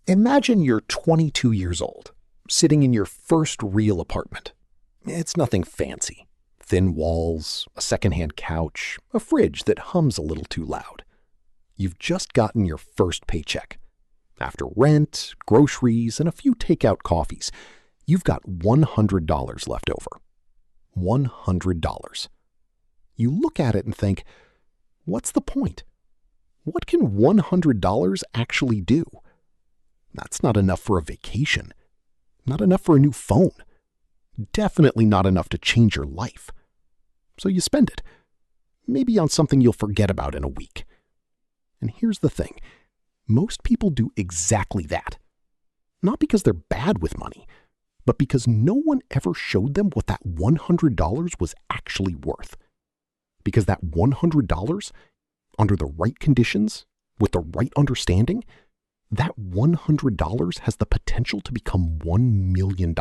Imagine you're 22 years old, sitting in your first real apartment. It's nothing fancy. Thin walls, a secondhand couch, a fridge that hums a little too loud. You've just gotten your first paycheck. After rent, groceries, and a few takeout coffees, you've got $100 left over. $100. You look at it and think, what's the point? What can $100 actually do? That's not enough for a vacation. Not enough for a new phone. Definitely not enough to change your life. So you spend it. Maybe on something you'll forget about in a week. And here's the thing. Most people do exactly that. Not because they're bad with money, but because no one ever showed them what that $100 was actually worth. Because that $100, under the right conditions, with the right understanding, that $100 has the potential to become $1 million.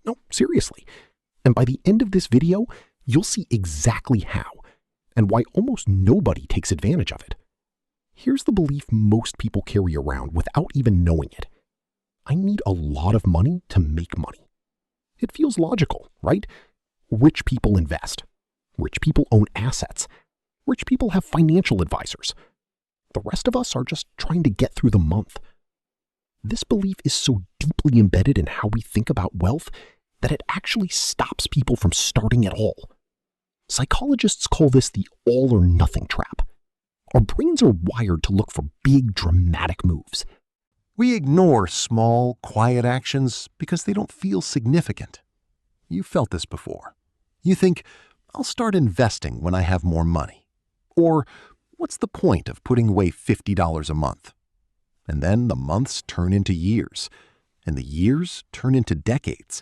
No, seriously. And by the end of this video, you'll see exactly how and why almost nobody takes advantage of it. Here's the belief most people carry around without even knowing it. I need a lot of money to make money. It feels logical, right? Rich people invest. Rich people own assets. Rich people have financial advisors. The rest of us are just trying to get through the month. This belief is so deeply embedded in how we think about wealth that it actually stops people from starting at all. Psychologists call this the all or nothing trap. Our brains are wired to look for big, dramatic moves. We ignore small, quiet actions because they don't feel significant. You've felt this before. You think, I'll start investing when I have more money. Or, what's the point of putting away $50 a month? And then the months turn into years, and the years turn into decades.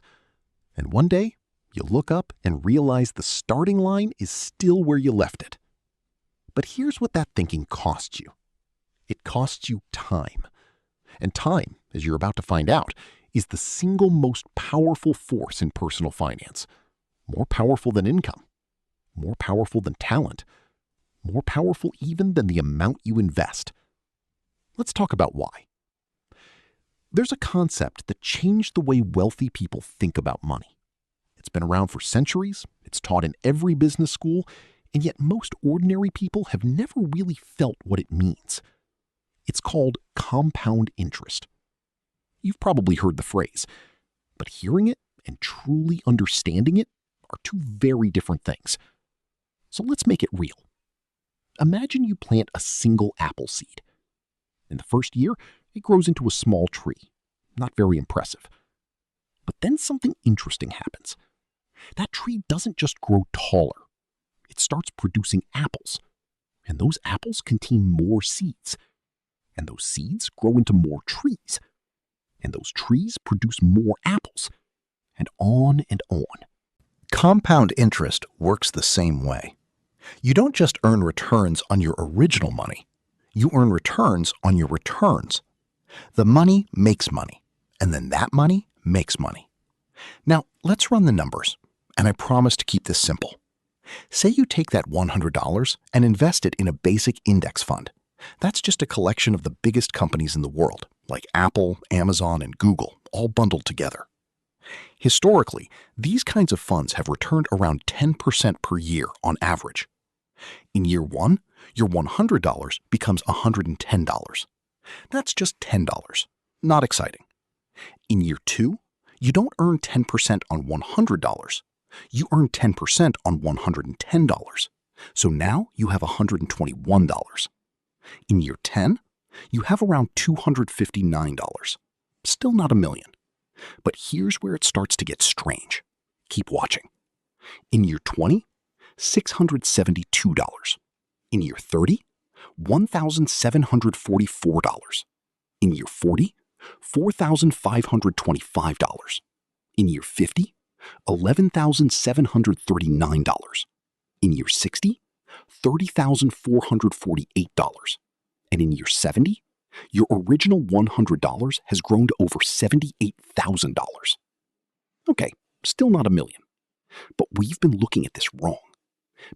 And one day, you look up and realize the starting line is still where you left it. But here's what that thinking costs you. It costs you time. And time, as you're about to find out, is the single most powerful force in personal finance. More powerful than income. More powerful than talent. More powerful even than the amount you invest. Let's talk about why. There's a concept that changed the way wealthy people think about money. It's been around for centuries, it's taught in every business school, and yet most ordinary people have never really felt what it means. It's called compound interest. You've probably heard the phrase, but hearing it and truly understanding it are two very different things. So let's make it real. Imagine you plant a single apple seed. In the first year, it grows into a small tree. Not very impressive. But then something interesting happens. That tree doesn't just grow taller. It starts producing apples. And those apples contain more seeds. And those seeds grow into more trees. And those trees produce more apples. And on and on. Compound interest works the same way. You don't just earn returns on your original money. You earn returns on your returns. The money makes money, and then that money makes money. Now, let's run the numbers, and I promise to keep this simple. Say you take that $100 and invest it in a basic index fund. That's just a collection of the biggest companies in the world, like Apple, Amazon, and Google, all bundled together. Historically, these kinds of funds have returned around 10% per year on average. In year one, your $100 becomes $110. That's just $10. Not exciting. In year two, you don't earn 10% on $100. You earn 10% on $110. So now you have $121. In year 10, you have around $259. Still not a million. But here's where it starts to get strange. Keep watching. In year 20, $672. In year 30, $1,744. In year 40, $4,525. In year 50, $11,739. In year 60, $30,448. And in year 70, your original $100 has grown to over $78,000. Okay, still not a million. But we've been looking at this wrong.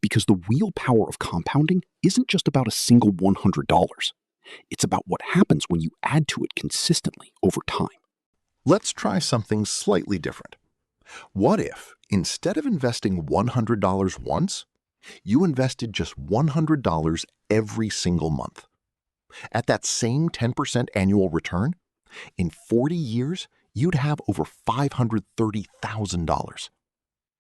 Because the real power of compounding isn't just about a single $100. It's about what happens when you add to it consistently over time. Let's try something slightly different. What if, instead of investing $100 once, you invested just $100 every single month? At that same 10% annual return, in 40 years, you'd have over $530,000.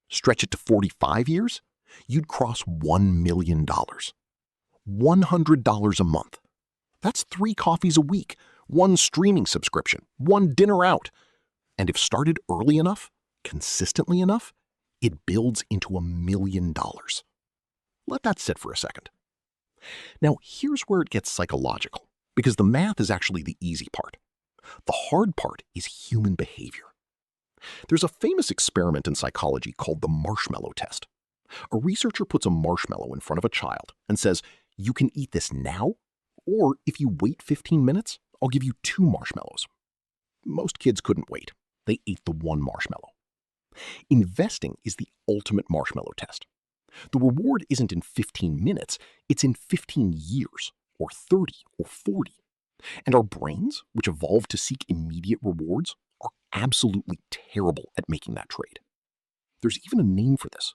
Stretch it to 45 years, you'd cross $1 million. $100 a month. That's 3 coffees a week, 1 streaming subscription, 1 dinner out. And if started early enough, consistently enough, it builds into $1 million. Let that sit for a second. Now, here's where it gets psychological, because the math is actually the easy part. The hard part is human behavior. There's a famous experiment in psychology called the marshmallow test. A researcher puts a marshmallow in front of a child and says, "You can eat this now, or if you wait 15 minutes, I'll give you 2 marshmallows." Most kids couldn't wait. They ate the 1 marshmallow. Investing is the ultimate marshmallow test. The reward isn't in 15 minutes, it's in 15 years, or 30, or 40. And our brains, which evolved to seek immediate rewards, are absolutely terrible at making that trade. There's even a name for this.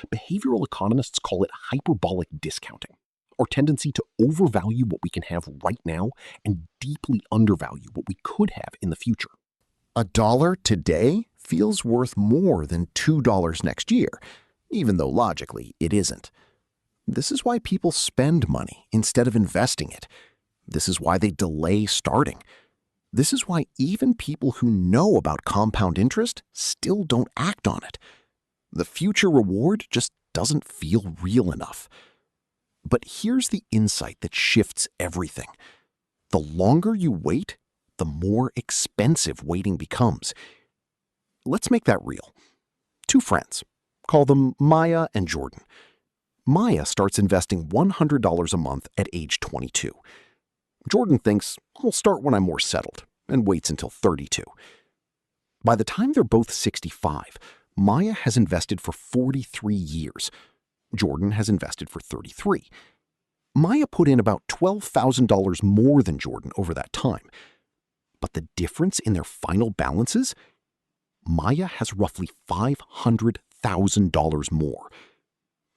Behavioral economists call it hyperbolic discounting, our tendency to overvalue what we can have right now and deeply undervalue what we could have in the future. $1 today feels worth more than $2 next year, even though logically it isn't. This is why people spend money instead of investing it. This is why they delay starting. This is why even people who know about compound interest still don't act on it. The future reward just doesn't feel real enough. But here's the insight that shifts everything. The longer you wait, the more expensive waiting becomes. Let's make that real. 2 friends. Call them Maya and Jordan. Maya starts investing $100 a month at age 22. Jordan thinks, "I'll start when I'm more settled," and waits until 32. By the time they're both 65, Maya has invested for 43 years. Jordan has invested for 33. Maya put in about $12,000 more than Jordan over that time. But the difference in their final balances? Maya has roughly $500,000 more.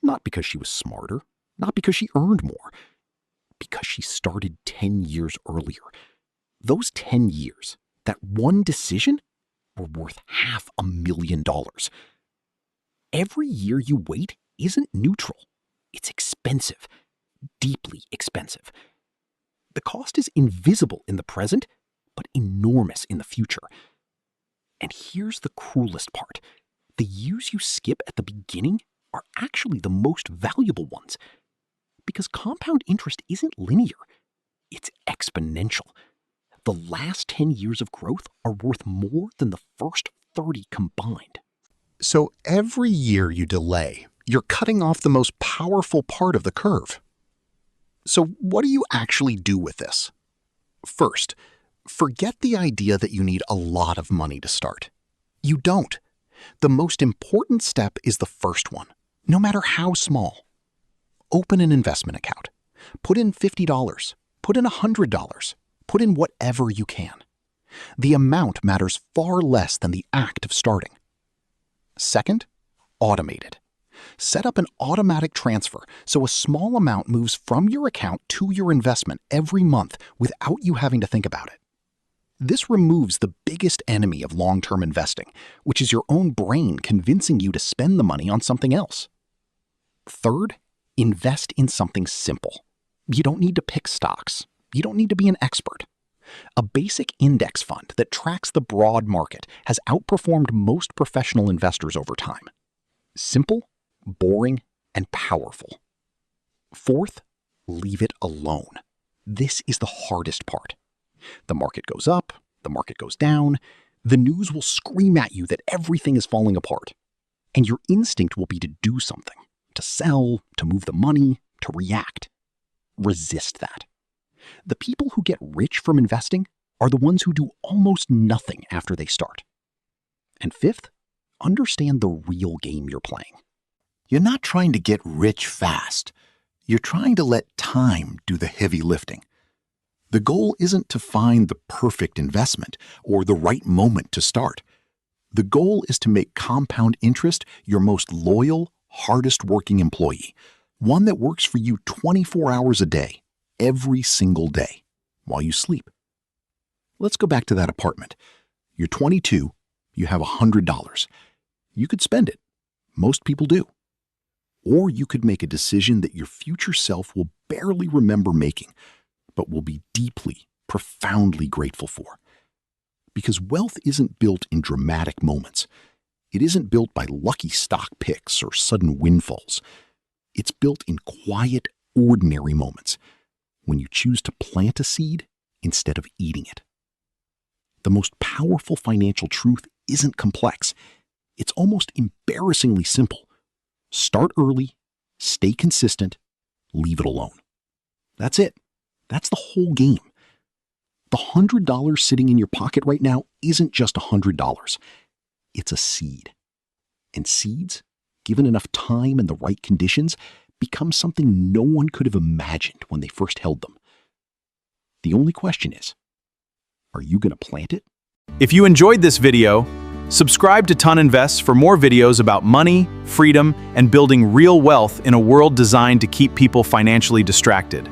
Not because she was smarter, not because she earned more, because she started 10 years earlier. Those 10 years, that one decision, were worth $500,000. Every year you wait isn't neutral. It's expensive, deeply expensive. The cost is invisible in the present, but enormous in the future. And here's the cruelest part. The years you skip at the beginning are actually the most valuable ones. Because compound interest isn't linear. It's exponential. The last 10 years of growth are worth more than the first 30 combined. So every year you delay, you're cutting off the most powerful part of the curve. So what do you actually do with this? First, forget the idea that you need a lot of money to start. You don't. The most important step is the first one, no matter how small. Open an investment account. Put in $50. Put in $100. Put in whatever you can. The amount matters far less than the act of starting. Second, automate it. Set up an automatic transfer so a small amount moves from your account to your investment every month without you having to think about it. This removes the biggest enemy of long-term investing, which is your own brain convincing you to spend the money on something else. Third, invest in something simple. You don't need to pick stocks. You don't need to be an expert. A basic index fund that tracks the broad market has outperformed most professional investors over time. Simple, boring, and powerful. Fourth, leave it alone. This is the hardest part. The market goes up, the market goes down, the news will scream at you that everything is falling apart. And your instinct will be to do something, to sell, to move the money, to react. Resist that. The people who get rich from investing are the ones who do almost nothing after they start. And fifth, understand the real game you're playing. You're not trying to get rich fast. You're trying to let time do the heavy lifting. The goal isn't to find the perfect investment or the right moment to start. The goal is to make compound interest your most loyal, hardest working employee, one that works for you 24 hours a day, every single day, while you sleep. Let's go back to that apartment. You're 22, you have $100. You could spend it. Most people do. Or you could make a decision that your future self will barely remember making, but will be deeply, profoundly grateful for. Because wealth isn't built in dramatic moments. It isn't built by lucky stock picks or sudden windfalls. It's built in quiet, ordinary moments when you choose to plant a seed instead of eating it. The most powerful financial truth isn't complex. It's almost embarrassingly simple. Start early, stay consistent, leave it alone. That's it. That's the whole game. The $100 sitting in your pocket right now isn't just $100. It's a seed. And seeds, given enough time and the right conditions, become something no one could have imagined when they first held them. The only question is, are you going to plant it? If you enjoyed this video, subscribe to Ton Invests for more videos about money, freedom, and building real wealth in a world designed to keep people financially distracted.